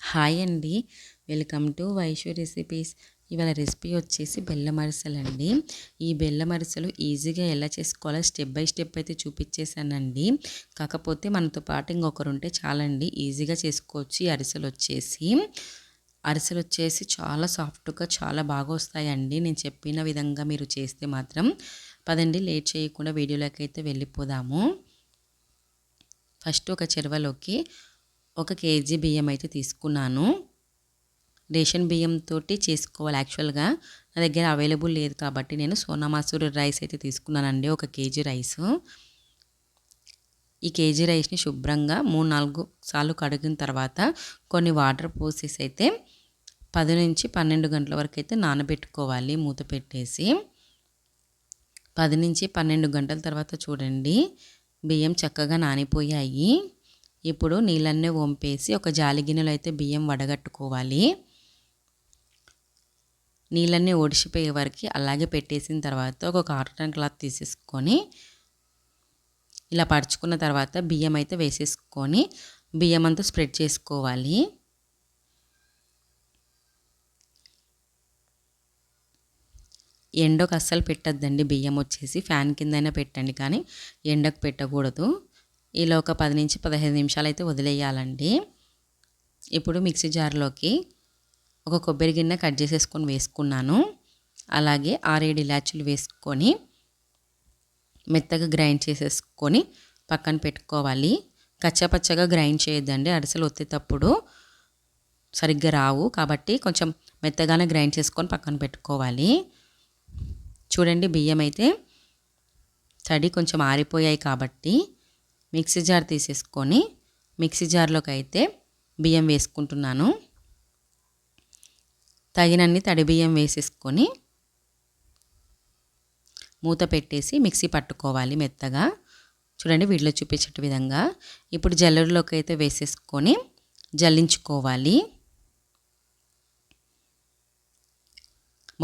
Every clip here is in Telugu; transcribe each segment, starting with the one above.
హాయ్ అండి. Welcome to Vaishu recipes. ఇవాళ రెసిపీ వచ్చేసి బెల్లం అరిసెలండి. ఈ బెల్లం అరిసెలు ఈజీగా ఎలా చేసుకోవాలో స్టెప్ బై స్టెప్ అయితే చూపించేసానండి. కాకపోతే మనతో పాటు ఇంకొకరుంటే చాలండి, ఈజీగా చేసుకోవచ్చు. ఈ అరిసెలు వచ్చేసి చాలా సాఫ్ట్గా చాలా బాగా వస్తాయండి. నేను చెప్పిన విధంగా మీరు చేస్తే మాత్రం. పదండి, లేట్ చేయకుండా వీడియోలోకి అయితే వెళ్ళిపోదాము. ఫస్ట్ ఒక చెరవలోకి 1 కేజీ బియ్యం అయితే తీసుకున్నాను. రేషన్ బియ్యంతో చేసుకోవాలి. యాక్చువల్గా నా దగ్గర అవైలబుల్ లేదు కాబట్టి నేను సోనా మసూరి రైస్ అయితే తీసుకున్నానండి. 1 కేజీ రైసు. ఈ కేజీ రైస్ని శుభ్రంగా 3-4 సార్లు కడిగిన తర్వాత కొన్ని వాటర్ పోసేసి అయితే 10 నుంచి 12 గంటల వరకు అయితే నానబెట్టుకోవాలి మూత పెట్టేసి. 10 నుంచి 12 గంటల తర్వాత చూడండి, బియ్యం చక్కగా నానిపోయాయి. ఇప్పుడు నీళ్ళన్నీ వంపేసి ఒక జాలి గిన్నెలో అయితే బియ్యం వడగట్టుకోవాలి. నీళ్ళన్నీ ఒడిసిపోయే వరకు అలాగే పెట్టేసిన తర్వాత ఒక కాటన్ క్లాత్ తీసేసుకొని ఇలా పరుచుకున్న తర్వాత బియ్యం అయితే వేసేసుకొని బియ్యం అంతా స్ప్రెడ్ చేసుకోవాలి. ఎండకు అస్సలు పెట్టద్దండి. బియ్యం వచ్చేసి ఫ్యాన్ కిందైనా పెట్టండి, కానీ ఎండకు పెట్టకూడదు. ఇలా ఒక 10 నుంచి 15 నిమిషాలు అయితే వదిలేయాలండి. ఇప్పుడు మిక్సీ జార్లోకి ఒక కొబ్బరి గిన్నె కట్ చేసేసుకొని వేసుకున్నాను. అలాగే 6-7 ఇలాచీలు వేసుకొని మెత్తగా గ్రైండ్ చేసేసుకొని పక్కన పెట్టుకోవాలి. కచ్చాపచ్చగా గ్రైండ్ చేయొద్దండి, అరిసెలు ఒత్తేటప్పుడు సరిగ్గా రావు. కాబట్టి కొంచెం మెత్తగానే గ్రైండ్ చేసుకొని పక్కన పెట్టుకోవాలి. చూడండి, బియ్యం అయితే తడి కొంచెం ఆరిపోయాయి కాబట్టి మిక్సీ జార్ తీసేసుకొని మిక్సీ జార్లోకి అయితే బియ్యం వేసుకుంటున్నాను. తగినన్ని తడి బియ్యం వేసేసుకొని మూత పెట్టేసి మిక్సీ పట్టుకోవాలి మెత్తగా. చూడండి, వీడియోలో చూపించే విధంగా. ఇప్పుడు జల్లెడలోకి అయితే వేసేసుకొని జల్లించుకోవాలి.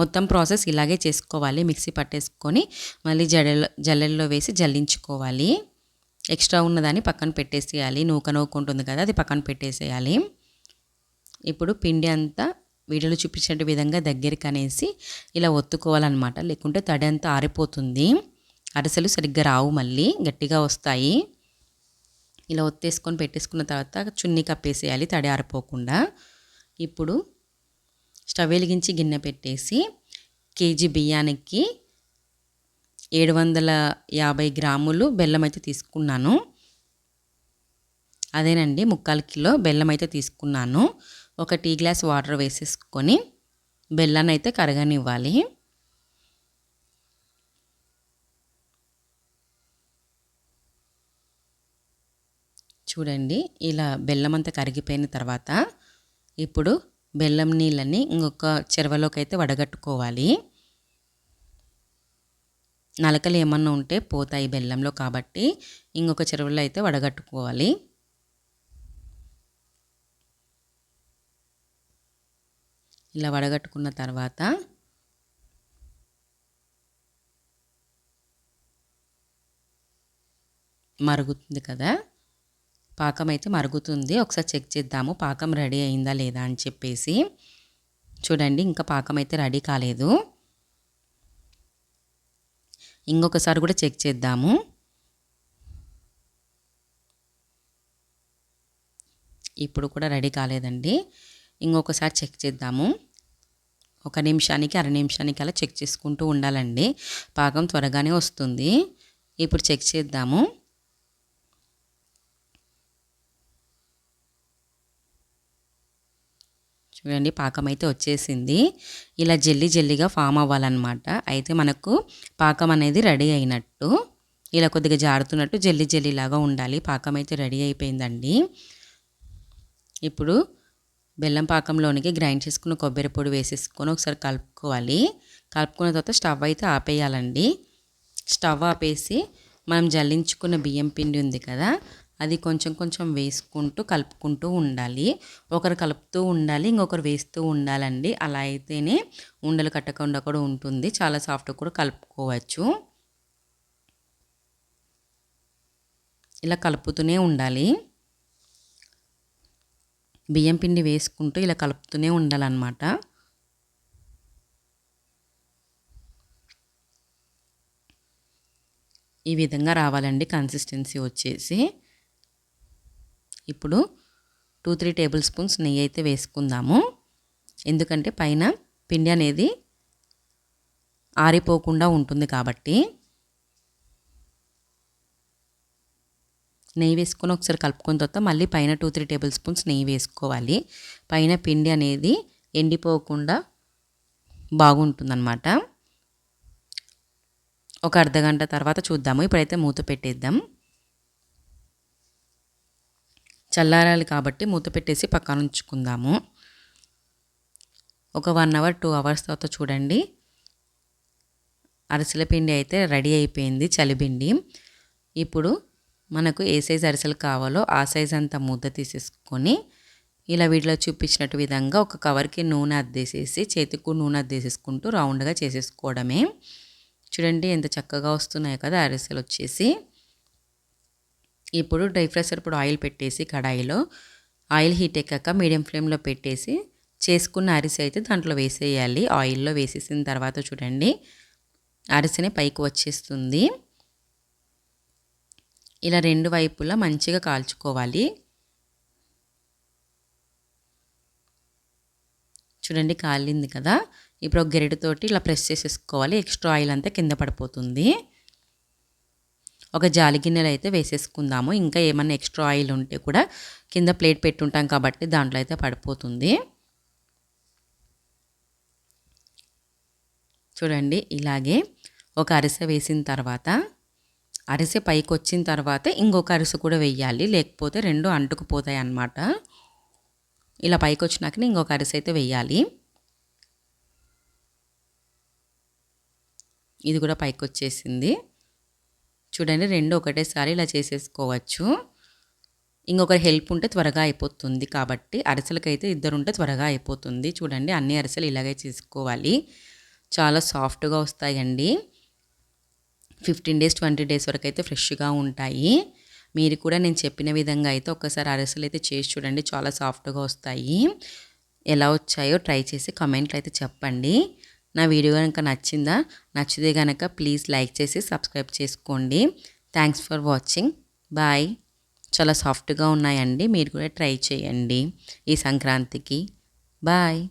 మొత్తం ప్రాసెస్ ఇలాగే చేసుకోవాలి. మిక్సీ పట్టేసుకొని మళ్ళీ జల్లెడలో వేసి జల్లించుకోవాలి. ఎక్స్ట్రా ఉన్నదాన్ని పక్కన పెట్టేసేయాలి. నూక ఉంటుంది కదా, అది పక్కన పెట్టేసేయాలి. ఇప్పుడు పిండి అంతా వీడియోలో చూపించే విధంగా దగ్గరికి అనేసి ఇలా ఒత్తుకోవాలన్నమాట. లేకుంటే తడి అంతా ఆరిపోతుంది, అరిసెలు సరిగ్గా రావు, మళ్ళీ గట్టిగా వస్తాయి. ఇలా ఒత్తేసుకొని పెట్టేసుకున్న తర్వాత చున్నీ కప్పేసేయాలి తడి ఆరిపోకుండా. ఇప్పుడు స్టవ్ వెలిగించి గిన్నె పెట్టేసి కేజీ బియ్యానికి 750 గ్రాములు బెల్లం అయితే తీసుకున్నాను. అదేనండి, 3/4 కిలో బెల్లం అయితే తీసుకున్నాను. 1 టీ గ్లాస్ వాటర్ వేసేసుకొని బెల్లాన్ని అయితే కరగనివ్వాలి. చూడండి, ఇలా బెల్లం అంతా కరిగిపోయిన తర్వాత ఇప్పుడు బెల్లం నీళ్ళని ఇంకొక చెరవలోకి అయితే వడగట్టుకోవాలి. నలకలు ఏమన్నా ఉంటే పోతాయి బెల్లంలో, కాబట్టి ఇంకొక చెరువులో అయితే వడగట్టుకోవాలి. ఇలా వడగట్టుకున్న తర్వాత మరుగుతుంది కదా, పాకం అయితే మరుగుతుంది. ఒకసారి చెక్ చేద్దాము పాకం రెడీ అయిందా లేదా అని చెప్పేసి. చూడండి, ఇంకా పాకం అయితే రెడీ కాలేదు. ఇంకొకసారి కూడా చెక్ చేద్దాము. ఇప్పుడు కూడా రెడీ కాలేదండి. ఇంకొకసారి చెక్ చేద్దాము. 1 నిమిషానికి 1/2 నిమిషానికి అలా చెక్ చేసుకుంటూ ఉండాలండి. పాకం త్వరగానే వస్తుంది. ఇప్పుడు చెక్ చేద్దాము. చూడండి, పాకం అయితే వచ్చేసింది. ఇలా జల్లీగా ఫామ్ అవ్వాలన్నమాట. అయితే మనకు పాకం అనేది రెడీ అయినట్టు. ఇలా కొద్దిగా జారుతున్నట్టు జల్లీలాగా ఉండాలి. పాకం అయితే రెడీ అయిపోయిందండి. ఇప్పుడు బెల్లం పాకంలోనికి గ్రైండ్ చేసుకున్న కొబ్బరి పొడి వేసేసుకొని ఒకసారి కలుపుకోవాలి. కలుపుకున్న తర్వాత స్టవ్ అయితే ఆపేయాలండి. స్టవ్ ఆపేసి మనం జల్లించుకున్న బియ్యం పిండి ఉంది కదా, అది కొంచెం వేసుకుంటూ కలుపుకుంటూ ఉండాలి. ఒకరు కలుపుతూ ఉండాలి, ఇంకొకరు వేస్తూ ఉండాలండి. అలా అయితేనే ఉండలు కట్టకుండా కూడా ఉంటుంది. చాలా సాఫ్ట్గా కూడా కలుపుకోవచ్చు. ఇలా కలుపుతూనే ఉండాలి. బియ్యం పిండి వేసుకుంటూ ఇలా కలుపుతూనే ఉండాలన్నమాట. ఈ విధంగా రావాలండి కన్సిస్టెన్సీ వచ్చేసి. ఇప్పుడు 2-3 టేబుల్ స్పూన్స్ నెయ్యి అయితే వేసుకుందాము. ఎందుకంటే పైన పిండి అనేది ఆరిపోకుండా ఉంటుంది కాబట్టి. నెయ్యి వేసుకొని ఒకసారి కలుపుకున్న తర్వాత మళ్ళీ పైన 2-3 టేబుల్ స్పూన్స్ నెయ్యి వేసుకోవాలి. పైన పిండి అనేది ఎండిపోకుండా బాగుంటుందన్నమాట. ఒక అర్ధగంట తర్వాత చూద్దాము. ఇప్పుడైతే మూత పెట్టేద్దాం. చల్లారాలి కాబట్టి మూత పెట్టేసి పక్కన ఉంచుకుందాము. ఒక 1 అవర్ 2 అవర్స్ తర్వాత చూడండి, అరిసెల పిండి అయితే రెడీ అయిపోయింది, చలిపిండి. ఇప్పుడు మనకు ఏ సైజ్ అరిసెలు కావాలో ఆ సైజ్ అంతా ముద్ద తీసేసుకొని ఇలా వీటిలో చూపించినట్టు విధంగా ఒక కవర్కి నూనె అద్దేసేసి చేతికి నూనె అద్దేసేసుకుంటూ రౌండ్గా చేసేసుకోవడమే. చూడండి ఎంత చక్కగా వస్తున్నాయి కదా అరిసెలు వచ్చేసి. ఇప్పుడు డ్రై ఫ్రై సరిపడా ఆయిల్ పెట్టేసి కడాయిలో ఆయిల్ హీట్ ఎక్కాక మీడియం ఫ్లేమ్లో పెట్టేసి చేసుకున్న అరిసె అయితే దాంట్లో వేసేయాలి. ఆయిల్లో వేసేసిన తర్వాత చూడండి అరిసెని పైకి వచ్చేస్తుంది. ఇలా రెండు వైపులా మంచిగా కాల్చుకోవాలి. చూడండి కాలింది కదా. ఇప్పుడు ఒక గరిటెతోటి ఇలా ప్రెస్ చేసేసుకోవాలి. ఎక్స్ట్రా ఆయిల్ అంతా కింద పడిపోతుంది. ఒక జాలి గిన్నెలో అయితే వేసేసుకుందాము. ఇంకా ఏమన్నా ఎక్స్ట్రా ఆయిల్ ఉంటే కూడా కింద ప్లేట్ పెట్టుంటాం కాబట్టి దాంట్లో అయితే పడిపోతుంది. చూడండి ఇలాగే ఒక అరిసె వేసిన తర్వాత అరిసె పైకి వచ్చిన తర్వాత ఇంకొక అరిసె కూడా వేయాలి, లేకపోతే రెండు అంటుకుపోతాయి అన్నమాట. ఇలా పైకి వచ్చినాక ఇంకొక అరిసె అయితే వేయాలి. ఇది కూడా పైకి వచ్చేసింది. చూడండి రెండు ఒకటేసారి ఇలా చేసేసుకోవచ్చు. ఇంకొకరి హెల్ప్ ఉంటే త్వరగా అయిపోతుంది కాబట్టి అరిసెలకైతే ఇద్దరు ఉంటే త్వరగా అయిపోతుంది. చూడండి అన్ని అరిసెలు ఇలాగే చేసుకోవాలి. చాలా సాఫ్ట్గా వస్తాయండి. 15 days 20 days వరకు అయితే ఫ్రెష్గా ఉంటాయి. మీరు కూడా నేను చెప్పిన విధంగా అయితే ఒక్కసారి అరిసెలు అయితే చేసి చూడండి, చాలా సాఫ్ట్గా వస్తాయి. ఎలా వచ్చాయో ట్రై చేసి కామెంట్లో అయితే చెప్పండి. నా వీడియో కనుక నచ్చితే కనుక ప్లీజ్ లైక్ చేసి సబ్స్క్రైబ్ చేసుకోండి. Thanks for watching. బాయ్. చాలా సాఫ్ట్గా ఉన్నాయండి, మీరు కూడా ట్రై చేయండి ఈ సంక్రాంతికి. బాయ్.